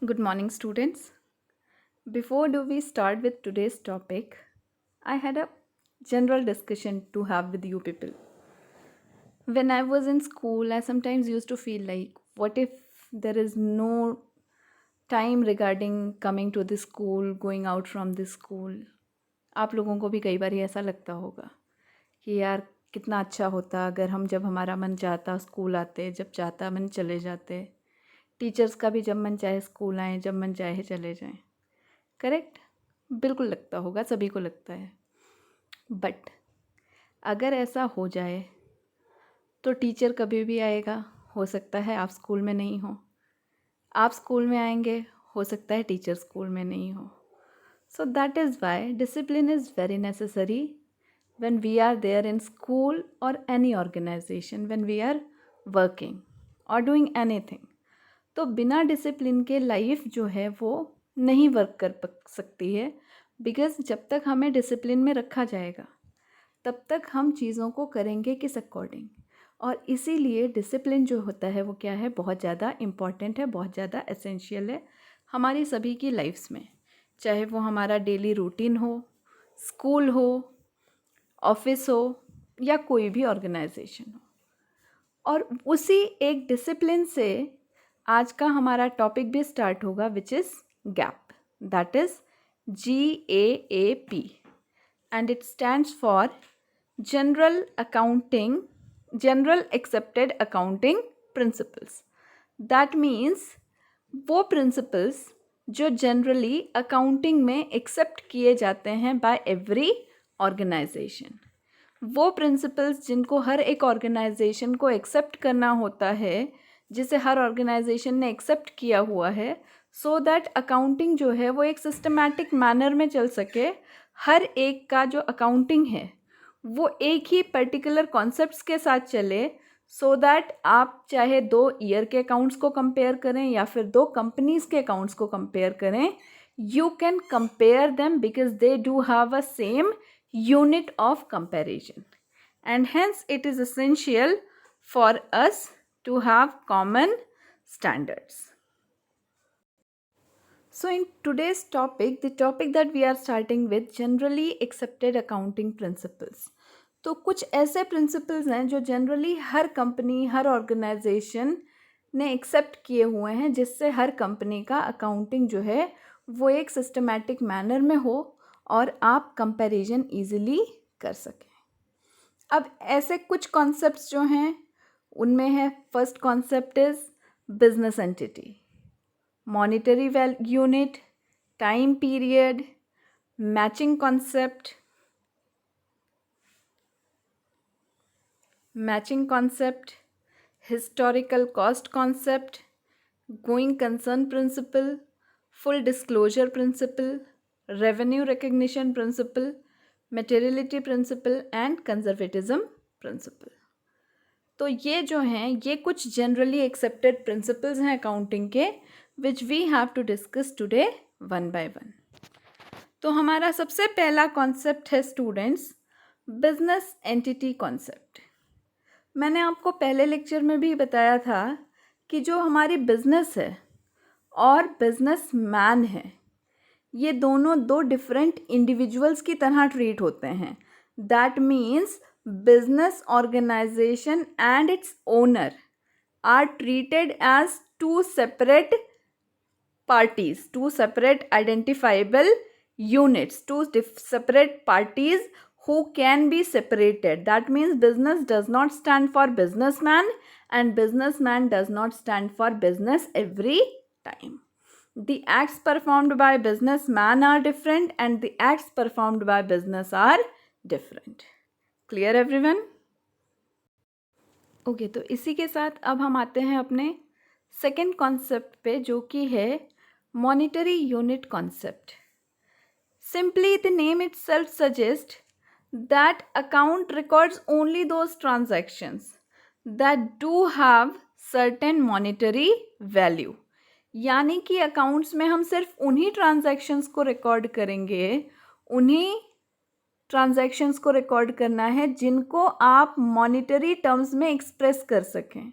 Good morning, students. Before do we start with today's topic, I had a general discussion to have with you people. When I was in school, I sometimes used to feel like, what if there is no time regarding coming to the school, going out from the school? आप लोगों को भी कई बार ऐसा लगता होगा कि यार कितना अच्छा होता अगर हम जब हमारा मन चाहता स्कूल आते, जब चाहता मन चले जाते। टीचर्स का भी जब मन चाहे स्कूल आएँ, जब मन चाहे चले जाएँ। करेक्ट? बिल्कुल लगता होगा, सभी को लगता है। बट अगर ऐसा हो जाए तो टीचर कभी भी आएगा, हो सकता है आप स्कूल में नहीं हो। आप स्कूल में आएंगे, हो सकता है टीचर स्कूल में नहीं हो। So that is why discipline is very necessary when we are there in school or any organization, when we are working or doing anything. तो बिना डिसिप्लिन के लाइफ जो है वो नहीं वर्क कर सकती है, बिकॉज जब तक हमें डिसिप्लिन में रखा जाएगा तब तक हम चीज़ों को करेंगे किस अकॉर्डिंग। और इसीलिए डिसिप्लिन जो होता है वो क्या है, बहुत ज़्यादा इम्पॉर्टेंट है, बहुत ज़्यादा एसेंशियल है हमारी सभी की लाइफ्स में। चाहे वो हमारा डेली रूटीन हो, स्कूल हो, ऑफिस हो या कोई भी ऑर्गेनाइजेशन हो। और उसी एक डिसिप्लिन से आज का हमारा टॉपिक भी स्टार्ट होगा, which is gap. That is GAAP, and it stands for general accepted accounting principles. That means वो प्रिंसिपल्स जो जनरली अकाउंटिंग में एक्सेप्ट किए जाते हैं बाय एवरी ऑर्गेनाइजेशन। वो प्रिंसिपल्स जिनको हर एक ऑर्गेनाइजेशन को एक्सेप्ट करना होता है, जिसे हर ऑर्गेनाइजेशन ने एक्सेप्ट किया हुआ है, सो दैट अकाउंटिंग जो है वो एक सिस्टमैटिक मैनर में चल सके। हर एक का जो अकाउंटिंग है वो एक ही पर्टिकुलर कॉन्सेप्ट्स के साथ चले, सो दैट आप चाहे 2 ईयर के अकाउंट्स को कंपेयर करें या फिर 2 कंपनीज़ के अकाउंट्स को कंपेयर करें, you can compare them because they do have a same unit of comparison, and hence it is essential for us to have common standards. So in today's topic, the topic that we are starting with, generally accepted accounting principles. तो कुछ ऐसे principles हैं जो generally हर company, हर organisation ने accept किए हुए हैं, जिससे हर कंपनी का अकाउंटिंग जो है वो एक सिस्टमैटिक मैनर में हो और आप कंपैरिजन ईजिली कर सकें। अब ऐसे कुछ कॉन्सेप्ट्स जो हैं उनमें है, first concept is business entity, monetary unit, time period, matching concept, historical cost concept, going concern principle, full disclosure principle, revenue recognition principle, materiality principle and conservatism principle. तो ये जो हैं ये कुछ जनरली एक्सेप्टेड प्रिंसिपल्स हैं accounting के, which we have to discuss today one by one. तो हमारा सबसे पहला कॉन्सेप्ट है स्टूडेंट्स, बिजनेस एंटिटी कॉन्सेप्ट। मैंने आपको पहले लेक्चर में भी बताया था कि जो हमारी बिजनेस है और बिजनेस मैन है, ये दोनों 2 डिफरेंट इंडिविजुअल्स की तरह ट्रीट होते हैं। That means business organization and its owner are treated as 2 separate parties, 2 separate identifiable units, 2 separate parties who can be separated. That means business does not stand for businessman and businessman does not stand for business every time. The acts performed by businessman are different and the acts performed by business are different. Clear everyone? Okay, तो इसी के साथ अब हम आते हैं अपने second concept पे, जो कि है monetary unit concept. Simply the name itself suggests that account records only those transactions that do have certain monetary value. यानी कि अकाउंट्स में हम सिर्फ उन्हीं ट्रांजैक्शंस को रिकॉर्ड करेंगे, उन्हीं ट्रांजैक्शंस को रिकॉर्ड करना है जिनको आप मॉनिटरी टर्म्स में एक्सप्रेस कर सकें।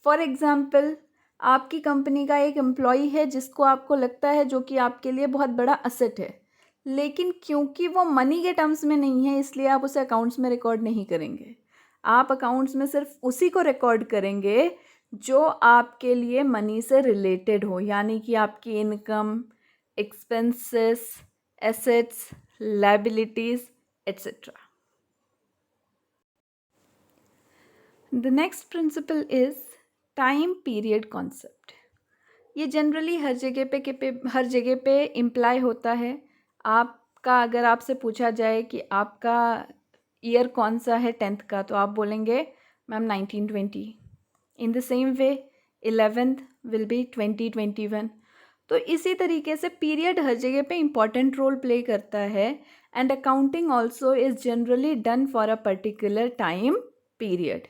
फॉर एग्जाम्पल, आपकी कंपनी का एक एम्प्लॉई है जिसको आपको लगता है जो कि आपके लिए बहुत बड़ा असेट है, लेकिन क्योंकि वो मनी के टर्म्स में नहीं है इसलिए आप उसे अकाउंट्स में रिकॉर्ड नहीं करेंगे। आप अकाउंट्स में सिर्फ उसी को रिकॉर्ड करेंगे जो आपके लिए मनी से रिलेटेड हो, यानी कि आपकी income, expenses, assets, liabilities etcetera. The next principle is time period concept. ये जनरली हर जगह पे इम्प्लाई होता है। आपका अगर आपसे पूछा जाए कि आपका ईयर कौन सा है 10th का, तो आप बोलेंगे ma'am 1920। In the same way 11th will be 2021। तो इसी तरीके से पीरियड हर जगह पे इम्पॉर्टेंट रोल प्ले करता है। And accounting also is generally done for a particular time period.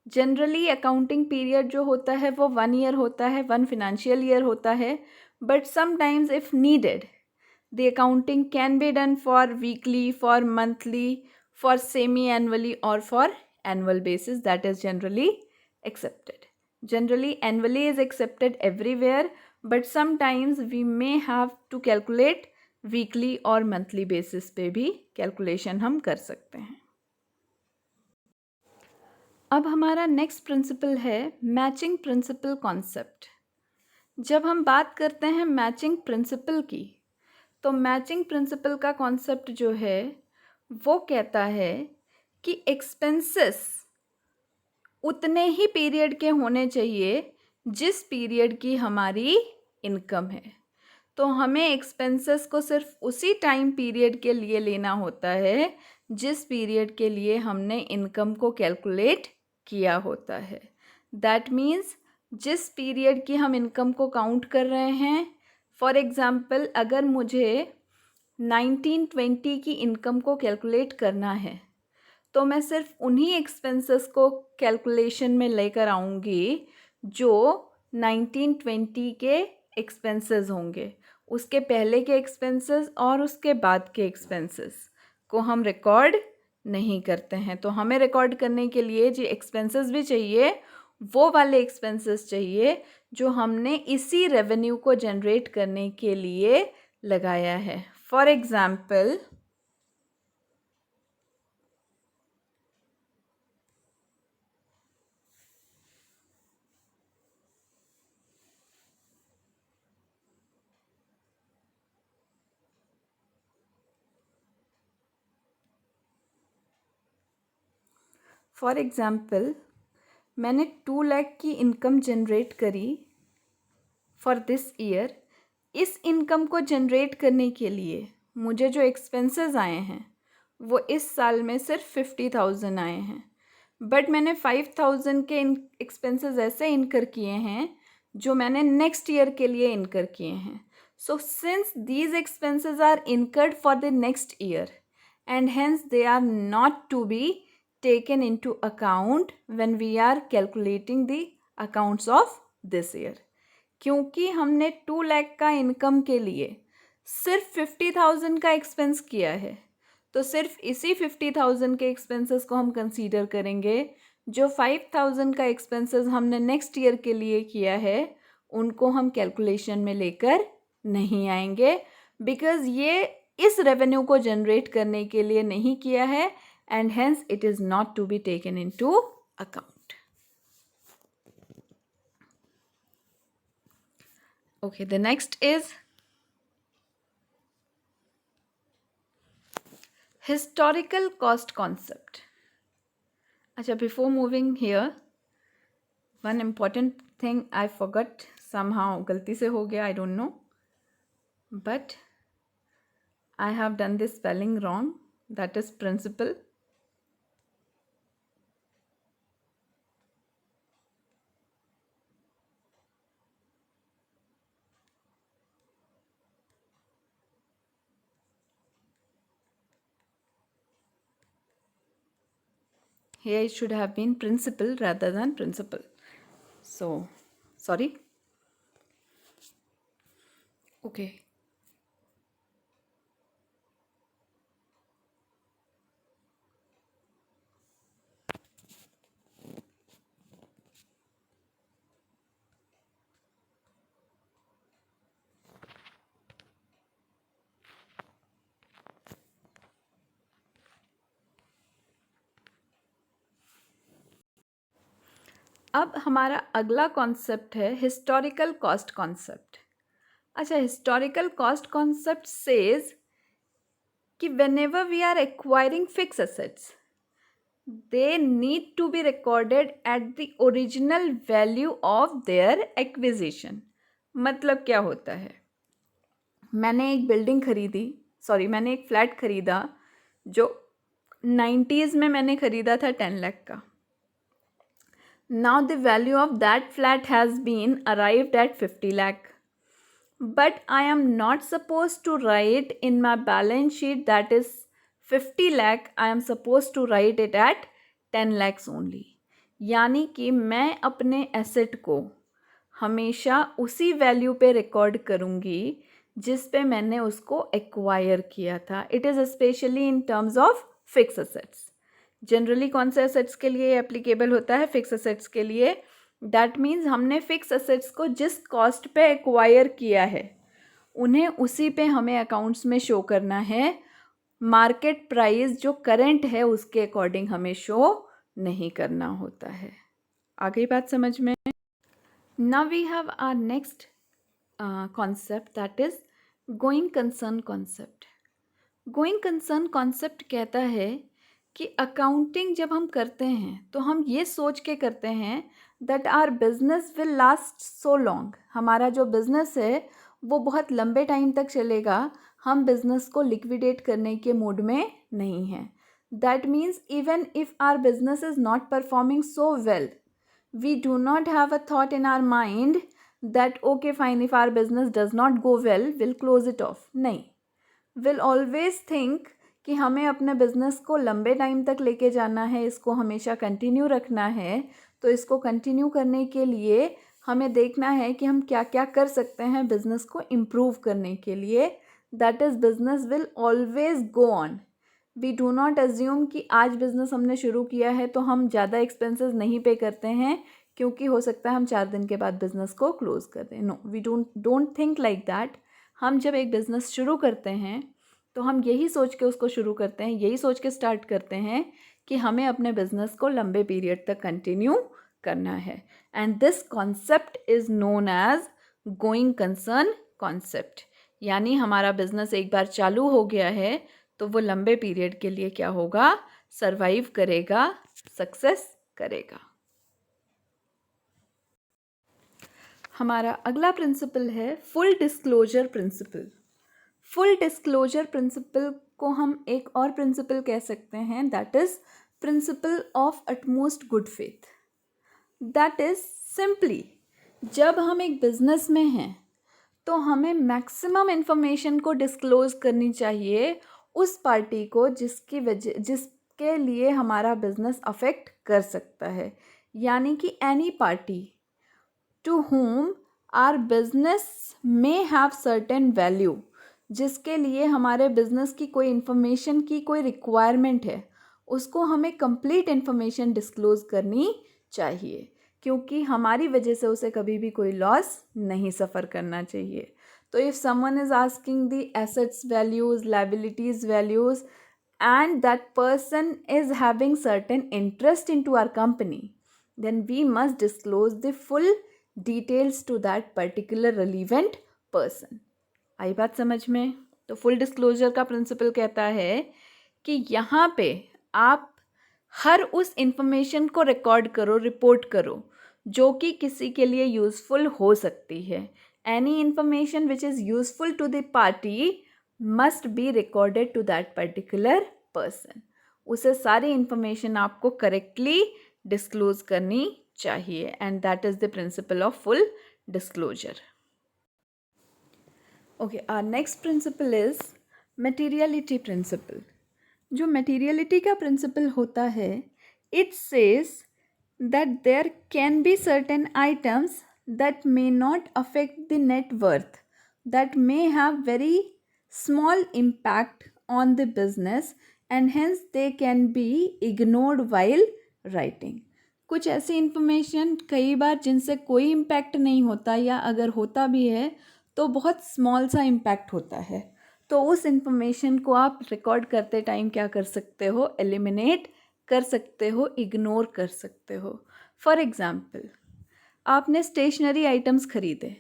Generally accounting period जो होता है वो 1 ईयर होता है, 1 फिनेंशियल ईयर होता है, but sometimes if needed the accounting can be done for weekly, for monthly, for semi annually और for annual basis. That is generally accepted. Generally annually is accepted everywhere, but sometimes we may have to calculate weekly और monthly basis पे भी calculation हम कर सकते हैं। अब हमारा नेक्स्ट प्रिंसिपल है मैचिंग प्रिंसिपल कॉन्सेप्ट। जब हम बात करते हैं मैचिंग प्रिंसिपल की, तो मैचिंग प्रिंसिपल का कॉन्सेप्ट जो है वो कहता है कि एक्सपेंसेस उतने ही पीरियड के होने चाहिए जिस पीरियड की हमारी इनकम है। तो हमें एक्सपेंसेस को सिर्फ उसी टाइम पीरियड के लिए लेना होता है जिस पीरियड के लिए हमने इनकम को कैलकुलेट किया होता है। दैट मीन्स जिस पीरियड की हम इनकम को काउंट कर रहे हैं, फॉर एग्ज़ाम्पल अगर मुझे 1920 की इनकम को कैलकुलेट करना है तो मैं सिर्फ उन्हीं एक्सपेंसेस को कैलकुलेशन में लेकर आऊँगी जो 1920 के एक्सपेंसेस होंगे। उसके पहले के एक्सपेंसेस और उसके बाद के एक्सपेंसेस को हम रिकॉर्ड नहीं करते हैं। तो हमें रिकॉर्ड करने के लिए जो एक्सपेंसेस भी चाहिए वो वाले एक्सपेंसेस चाहिए जो हमने इसी रेवेन्यू को जनरेट करने के लिए लगाया है। फॉर एग्ज़ाम्पल मैंने 2 लाख की इनकम जनरेट करी फॉर दिस ईयर। इस इनकम को जनरेट करने के लिए मुझे जो एक्सपेंसेस आए हैं वो इस साल में सिर्फ 50,000 आए हैं, बट मैंने 5,000 के एक्सपेंसेस ऐसे इनकर किए हैं जो मैंने नेक्स्ट ईयर के लिए इनकर किए हैं। So since these expenses are incurred for the next year and hence they are not to be taken into account when we are calculating the accounts of this year। क्योंकि हमने 2 लाख का income के लिए सिर्फ 50,000 का expense किया है, तो सिर्फ इसी 50,000 के एक्सपेंसेस को हम कंसीडर करेंगे। जो 5,000 का एक्सपेंसेस हमने नेक्स्ट ईयर के लिए किया है उनको हम कैलकुलेशन में लेकर नहीं आएंगे, बिकॉज ये इस रेवेन्यू को जनरेट करने के लिए नहीं किया है and hence it is not to be taken into account. Okay, the next is historical cost concept. अच्छा, before moving here, one important thing I forgot, somehow गलती से हो गया, I don't know, but I have done this spelling wrong. That is principle. Here it should have been principle rather than principle. So, sorry. Okay. अब हमारा अगला concept है historical cost concept. अच्छा, historical cost concept says कि whenever we are acquiring fixed assets, they need to be recorded at the original value of their acquisition. मतलब क्या होता है? मैंने एक बिल्डिंग खरीदी, मैंने एक फ्लैट खरीदा जो 90s में मैंने खरीदा था 10 लाख का. Now the value of that flat has been arrived at 50 lakh. But I am not supposed to write in my balance sheet that is 50 lakh. I am supposed to write it at 10 lakhs only. यानी कि मैं अपने asset को हमेशा उसी value पे record करूँगी जिस पे मैंने उसको एक्वायर किया था. It is specially in terms of fix assets. Generally कौन से एसेट्स के लिए एप्लीकेबल होता है? फिक्स एसेट्स के लिए. दैट मीन्स हमने फिक्स एसेट्स को जिस कॉस्ट पे एक्वायर किया है उन्हें उसी पे हमें अकाउंट्स में शो करना है. मार्केट प्राइस जो करंट है उसके अकॉर्डिंग हमें शो नहीं करना होता है. आ गई बात समझ में? Now we have our next concept that is going concern concept. Going concern concept कहता है कि अकाउंटिंग जब हम करते हैं तो हम ये सोच के करते हैं that our business will last so long. हमारा जो बिजनेस है वो बहुत लंबे टाइम तक चलेगा. हम बिजनेस को लिक्विडेट करने के मूड में नहीं हैं. That means even if our business is not performing so well, we do not have a thought in our mind that okay fine, if our business does not go well will close it off. नहीं, will always think कि हमें अपने business को लंबे time तक लेके जाना है, इसको हमेशा कंटिन्यू रखना है. तो इसको कंटिन्यू करने के लिए हमें देखना है कि हम क्या क्या कर सकते हैं बिजनेस को इम्प्रूव करने के लिए. That is business will always go on. We do not assume कि आज बिजनेस हमने शुरू किया है तो हम ज़्यादा एक्सपेंसेस नहीं पे करते हैं क्योंकि हो सकता है हम 4 दिन के बाद बिजनेस को क्लोज कर दें. No, we don't think like that. हम जब एक बिज़नेस शुरू करते हैं तो हम यही सोच के उसको शुरू करते हैं, यही सोच के स्टार्ट करते हैं कि हमें अपने बिजनेस को लंबे पीरियड तक कंटिन्यू करना है. And this concept is known as going concern concept. यानी हमारा बिजनेस एक बार चालू हो गया है तो वो लंबे पीरियड के लिए क्या होगा? सरवाइव करेगा, सक्सेस करेगा. हमारा अगला प्रिंसिपल है full disclosure principle. Full disclosure principle को हम एक और प्रिंसिपल कह सकते हैं, that is principle of utmost good faith. That is simply जब हम एक बिजनेस में हैं तो हमें मैक्सिमम इंफॉर्मेशन को डिस्क्लोज करनी चाहिए उस पार्टी को जिसके लिए हमारा बिजनेस अफेक्ट कर सकता है. यानी कि any party to whom our business may have certain value, जिसके लिए हमारे बिजनेस की कोई इन्फॉर्मेशन की कोई रिक्वायरमेंट है, उसको हमें कंप्लीट इन्फॉर्मेशन डिस्क्लोज करनी चाहिए क्योंकि हमारी वजह से उसे कभी भी कोई लॉस नहीं सफ़र करना चाहिए. तो if someone is asking the assets values, liabilities values and that person is having certain interest into our company, then we must disclose the full details to that particular relevant person. आई बात समझ में? तो full disclosure का principal कहता है कि यहाँ पे आप हर उस इंफॉर्मेशन को रिकॉर्ड करो, रिपोर्ट करो जो कि किसी के लिए यूज़फुल हो सकती है. Any information which is useful to the party must be recorded to that particular person. उसे सारी इंफॉर्मेशन आपको करेक्टली डिस्क्लोज करनी चाहिए and that is the principle of full disclosure. Okay, our next principle is materiality principle. जो materiality का principle होता है, it says that there can be certain items that may not affect the net worth, that may have very small impact on the business and hence they can be ignored while writing. कुछ ऐसी information कई बार जिनसे कोई impact नहीं होता या अगर होता भी है तो बहुत स्मॉल सा इम्पैक्ट होता है. तो उस इंफॉर्मेशन को आप रिकॉर्ड करते टाइम क्या कर सकते हो? एलिमिनेट कर सकते हो, इग्नोर कर सकते हो. फॉर एग्ज़ाम्पल, आपने स्टेशनरी आइटम्स खरीदे,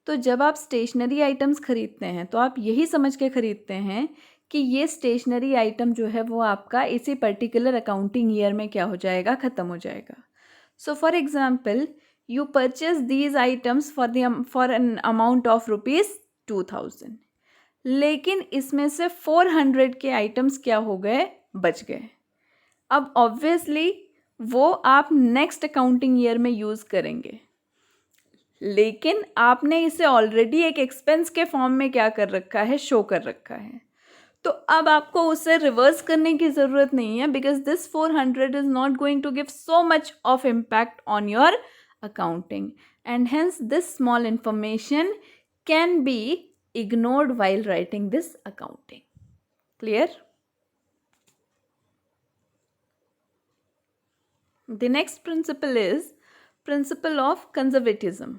तो जब आप स्टेशनरी आइटम्स खरीदते हैं तो आप यही समझ के खरीदते हैं कि ये स्टेशनरी आइटम जो है वो आपका इसी पर्टिकुलर अकाउंटिंग ईयर में क्या हो जाएगा, ख़त्म हो जाएगा. So for example, you purchase these items for an amount of ₹2000, लेकिन इसमें से 400 के आइटम्स क्या हो गए, बच गए. अब ऑब्वियसली वो आप नेक्स्ट अकाउंटिंग ईयर में यूज़ करेंगे, लेकिन आपने इसे ऑलरेडी एक एक्सपेंस के फॉर्म में क्या कर रखा है, शो कर रखा है. तो अब आपको उसे रिवर्स करने की ज़रूरत नहीं है, because this 400 is not going to give so much of impact on your accounting, and hence this small information can be ignored while writing this accounting. Clear? The next principle is principle of conservatism.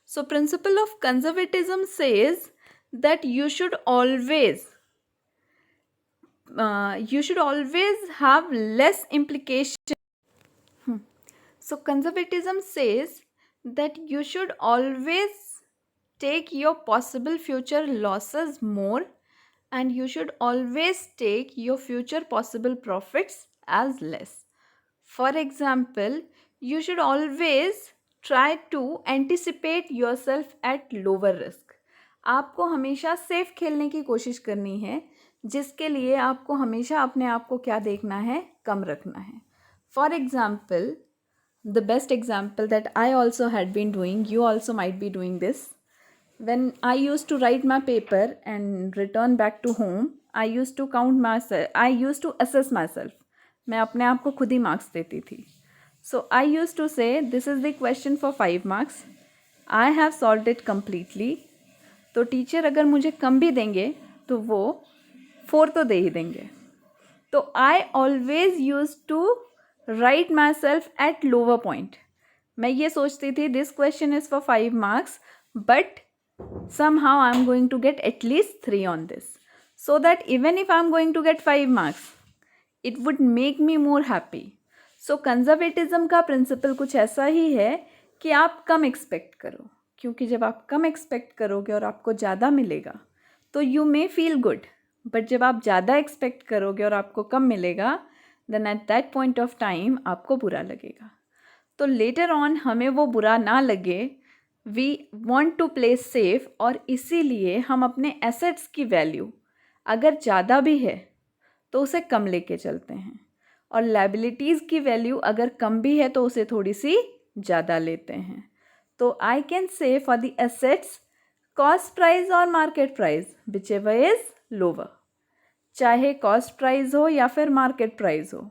So principle of conservatism says that you should always have less implication. So conservatism says that you should always take your possible future losses more, and you should always take your future possible profits as less. For example, you should always try to anticipate yourself at lower risk. आपको हमेशा safe खेलने की कोशिश करनी है, जिसके लिए आपको हमेशा अपने आप को क्या देखना है, कम रखना है. For example, the best example that I also had been doing, you also might be doing this. When I used to write my paper and return back to home, I used to count myself, I used to assess myself. मैं अपने आप को खुद ही marks देती थी. So I used to say, this is the question for 5 marks. I have solved it completely. तो teacher अगर मुझे कम भी देंगे तो वो 4 तो दे ही देंगे. तो I always used to write myself at lower point. मैं ये सोचती थी, this question is for 5 marks, but somehow I'm going to get at least 3 on this, so that even if I'm going to get 5 marks, it would make me more happy. So conservatism का principle कुछ ऐसा ही है कि आप कम expect करो, क्योंकि जब आप कम expect करोगे और आपको ज़्यादा मिलेगा तो you may feel good, but जब आप ज़्यादा expect करोगे और आपको कम मिलेगा, then at that point of time आपको बुरा लगेगा. तो later on हमें वो बुरा ना लगे, we want to play safe, और इसीलिए हम अपने assets की value अगर ज़्यादा भी है तो उसे कम लेके चलते हैं, और liabilities की value अगर कम भी है तो उसे थोड़ी सी ज़्यादा लेते हैं. तो I can say for the assets, cost price और market price, whichever is lower. चाहे कॉस्ट प्राइस हो या फिर मार्केट प्राइस हो,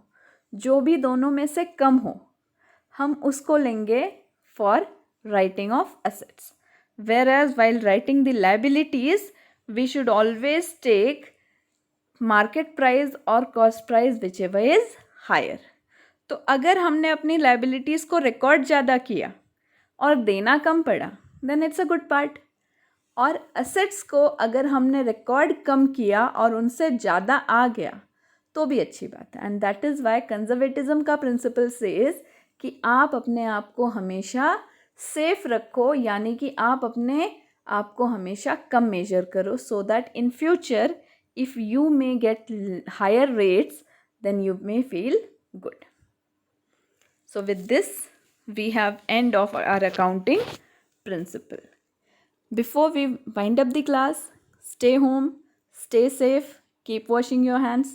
जो भी दोनों में से कम हो, हम उसको लेंगे for writing off assets. Whereas while writing the liabilities we should always take market price और cost price whichever is higher. तो अगर हमने अपनी लाइबिलिटीज़ को रिकॉर्ड ज़्यादा किया और देना कम पड़ा, then it's a good part. और असेट्स को अगर हमने रिकॉर्ड कम किया और उनसे ज़्यादा आ गया तो भी अच्छी बात है. And that is why conservatism का प्रिंसिपल सेज कि आप अपने आप को हमेशा सेफ रखो, यानी कि आप अपने आप को हमेशा कम मेजर करो, so that in future if you may get higher rates then you may feel good. So with this we have end of our accounting principle. Before we wind up the class, stay home, stay safe, keep washing your hands.